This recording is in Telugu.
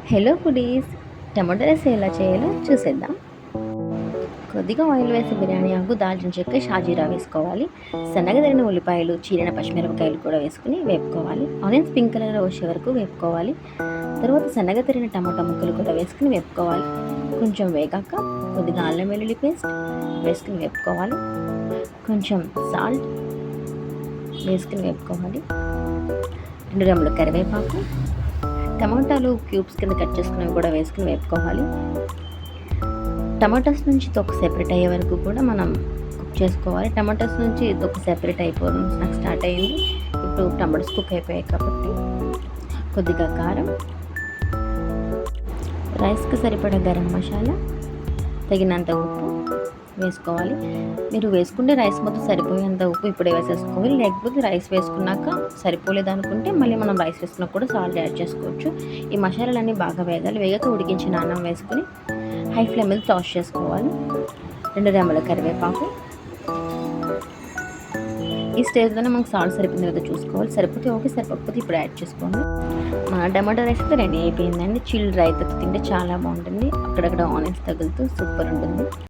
హలో ఫుడీస్, టమాటో రైస్ ఎలా చేయాలో చూసేద్దాం. కొద్దిగా ఆయిల్ వేసి బిర్యానీ ఆకు, దాల్చిన చెక్క, షాజీరా వేసుకోవాలి. సన్నగా తరిగిన ఉల్లిపాయలు, చీరిన పచ్చిమిరపకాయలు కూడా వేసుకుని వేపుకోవాలి. ఆనియన్స్ పింక్ కలర్ వచ్చే వరకు వేపుకోవాలి. తర్వాత సన్నగా తరిగిన టమాటా ముక్కలు కూడా వేసుకుని వేపుకోవాలి. కొంచెం వేగాక కొద్దిగా అల్లం వెల్లుల్లి పేస్ట్ వేసుకుని వేపుకోవాలి. కొంచెం సాల్ట్ వేసుకుని వేపుకోవాలి. 2 రెమ్మల కరివేపాకు, టమాటాలు క్యూబ్స్ కింద కట్ చేసుకునేవి కూడా వేసుకుని వేపుకోవాలి. టమాటాస్ నుంచి తొక్క సెపరేట్ అయ్యే వరకు కూడా మనం కుక్ చేసుకోవాలి. టమాటాస్ నుంచి తొక్క సెపరేట్ అయిపోవడం నాకు స్టార్ట్ అయ్యింది. ఇప్పుడు టమాటాస్ కుక్ అయిపోయాయి కాబట్టి కొద్దిగా కారం, రైస్కి సరిపడా గరం మసాలా, తగినంత ఉప్పు వేసుకోవాలి. మీరు వేసుకుంటే రైస్ మొత్తం సరిపోయేంత ఉప్పు ఇప్పుడే వేసేసుకోవాలి. లేకపోతే రైస్ వేసుకున్నాక సరిపోలేదు అనుకుంటే మళ్ళీ మనం రైస్ వేసుకున్నా కూడా సాల్ట్ యాడ్ చేసుకోవచ్చు. ఈ మసాలాలన్నీ బాగా వేగాలి. వేగాక ఉడికించిన అన్నం వేసుకుని హై ఫ్లేమ్ మీద టాస్ చేసుకోవాలి. 2 రెమ్మల కరివేపాకు. ఈ స్టేజ్లోనే మనకు సాల్ట్ సరిపోయింది కదా చూసుకోవాలి. సరిపోతే ఓకే, సరిపోకపోతే ఇప్పుడు యాడ్ చేసుకోండి. మన టమాటో రైస్ అయితే రెడీ అయిపోయిందండి. చిల్డ్ రైతాతో తింటే చాలా బాగుంటుంది. అక్కడక్కడ ఆనియన్స్ తగులుతూ సూపర్ ఉంటుంది.